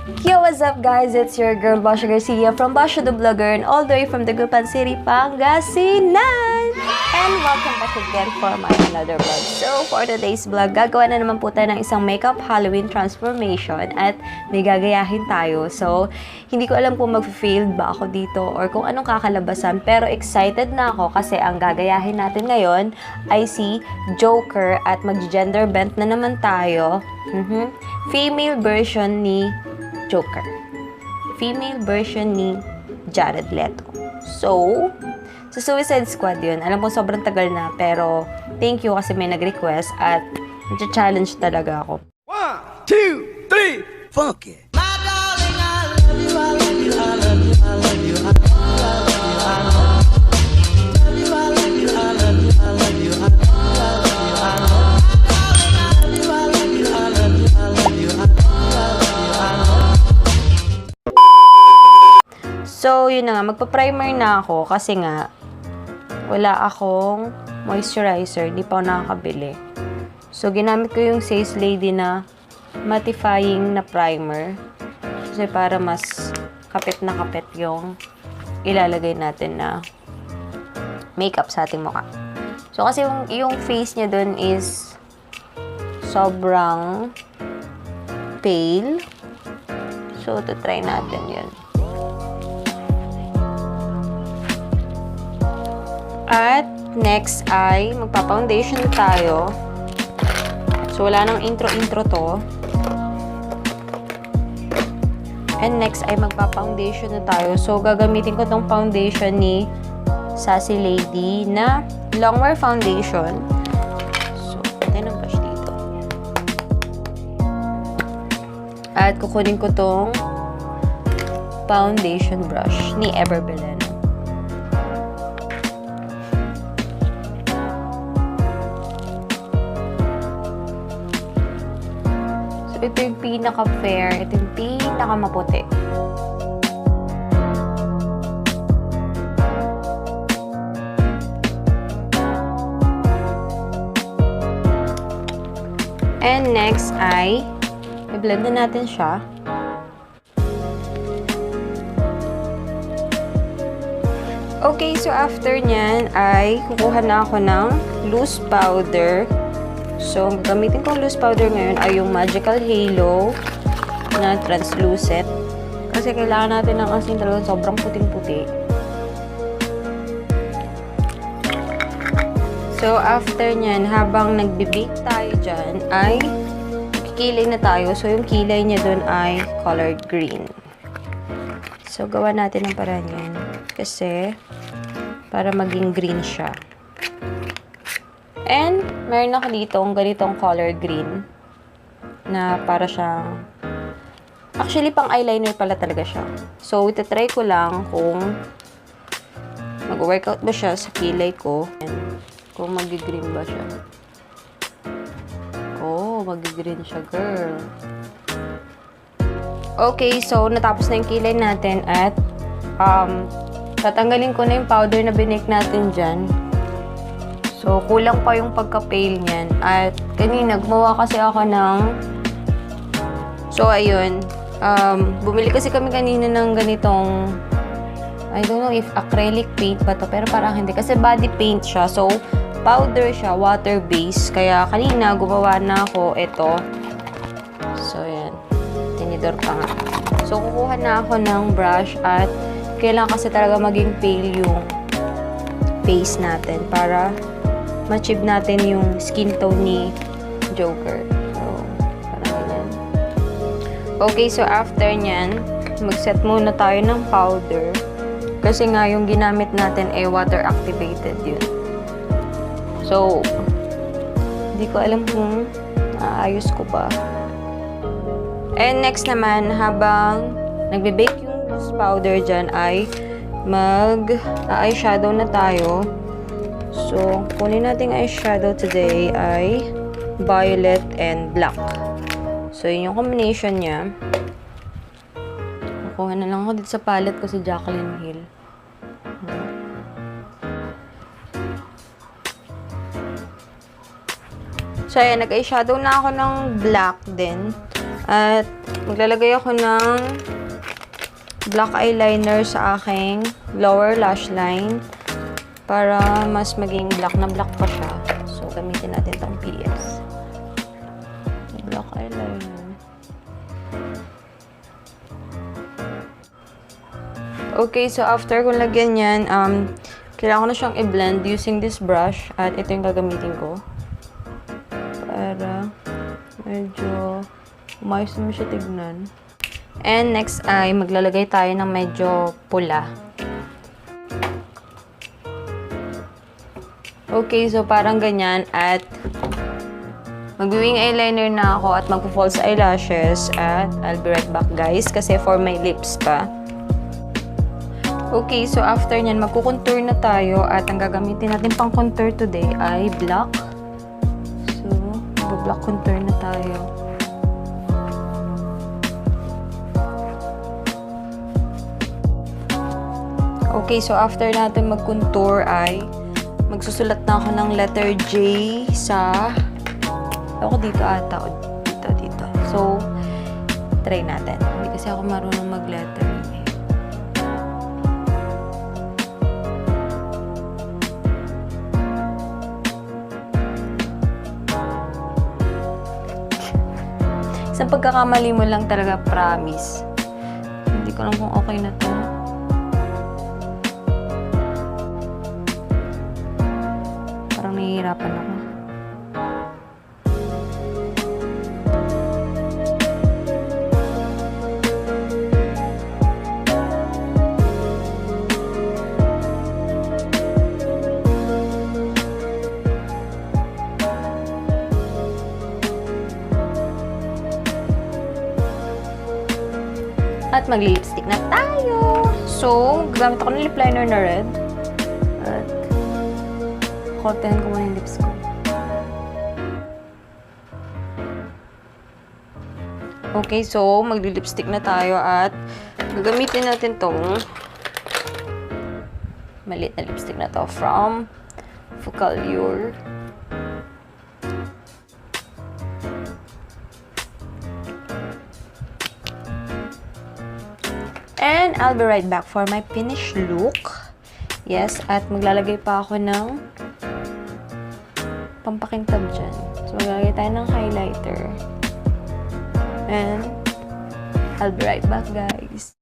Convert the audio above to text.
Yo, what's up guys? It's your girl Basha Garcia from Basha the Vlogger and all the way from the Gupan City, Pangasinan! And welcome back again for my another vlog. So, for today's vlog, gagawa na naman po tayo ng isang makeup Halloween transformation at may gagayahin tayo. So, hindi ko alam kung mag-failed ba ako dito or kung anong kakalabasan, pero excited na ako kasi ang gagayahin natin ngayon ay si Joker at mag-gender bent na naman tayo. Female version ni Joker. Female version ni Jared Leto. So, sa Suicide Squad yun. Alam ko sobrang tagal na, pero thank you kasi may nag-request at nag-challenge talaga ako. 1, 2, 3, funk it! So, yun na nga, magpa-primer na ako kasi nga wala akong moisturizer, hindi pa ako nakakabili. So, ginamit ko yung Says Lady na mattifying na primer kasi para mas kapit na kapit yung ilalagay natin na makeup sa ating mukha. So, kasi yung face niya dun is sobrang pale. So, try natin yun. At next ay magpa-foundation tayo. So, wala nang intro-intro to. And next ay magpa-foundation na tayo. So, gagamitin ko tong foundation ni Sassy Lady na longwear foundation. So, patay ng brush dito. At kukunin ko tong foundation brush ni Everbelen. Ito yung pinaka-fair. Ito yung pinaka-maputi. And next ay i-blend na natin siya. Okay, so after nyan ay kukuha na ako ng loose powder. So, ang gamitin kong loose powder ngayon ay yung Magical Halo na translucent. Kasi kailangan natin ng asin talagang sobrang puting-puti. So, after nyan, habang nagbe-bake tayo dyan, ay kikilay na tayo. So, yung kilay niya dun ay colored green. So, gawa natin ang paraan yan. Kasi, para maging green siya. And, meron ako dito ang ganitong color green na para siyang actually pang eyeliner pala talaga siya. So, itatry ko lang kung mag-workout ba siya sa kilay ko and kung mag-green ba siya. Oh, mag-green siya, girl. Okay, so natapos na yung kilay natin at tatanggalin ko na yung powder na binake natin dyan. So, kulang pa yung pagka-pale niyan. At kanina, gumawa kasi ako ng... So, ayun. Bumili kasi kami kanina ng ganitong... I don't know if acrylic paint ba to, pero parang hindi. Kasi body paint siya. So, powder siya, water-based. Kaya kanina, gumawa na ako ito. So, ayan. Tinidor pa nga. So, kukuha na ako ng brush at kailangan kasi talaga maging pale yung face natin para ma-achieve natin yung skin tone ni Joker. So, parang ganyan. Okay, so after nyan, mag-set muna tayo ng powder. Kasi nga, yung ginamit natin ay water activated yun. So, hindi ko alam kung ayos ko ba. And next naman, habang nagbe-bake yung loose powder dyan, ay mag-eyeshadow na tayo. So, kunin nating eyeshadow today ay violet and black. So, yun yung combination niya. Kukuha na lang ako dito sa palette ko si Jaclyn Hill. So, ayan, nag-eyeshadow na ako ng black din. At maglalagay ako ng black eyeliner sa aking lower lash line para mas maging black na black pa siya. So, gamitin natin itong PS. Black eyeliner. Okay, so after kong lagyan yan, kailangan ko na siyang i-blend using this brush. At ito yung gagamitin ko. Para medyo umayos naman siya tignan. And next ay maglalagay tayo ng medyo pula. Okay, so parang ganyan. At mag-wing eyeliner na ako at magpo-false eyelashes. At I'll be right back, guys, kasi for my lips pa. Okay, so after nyan, magkukontour na tayo. At ang gagamitin natin pang contour today ay black. So, mag-black contour na tayo. Okay, so after natin mag-contour ay magsusulat na ako ng letter J sa... Ako dito ata o dito. So, try natin. Hindi kasi ako marunong mag-letter. Isang pagkakamali mo lang talaga, promise. Hindi ko lang kung okay na to. Parang nahihirapan ako. At mag-lipstick na tayo. So, gagamit ako ng lip liner na red. At kotehan ko muna yung lips ko. Okay, so mag-lipstick na tayo at gagamitin natin tong maliit na lipstick na to from Focallure. And I'll be right back for my finished look. Yes, at maglalagay pa ako ng pampakintab dyan. So, maglalagay tayo ng highlighter. And I'll be right back, guys.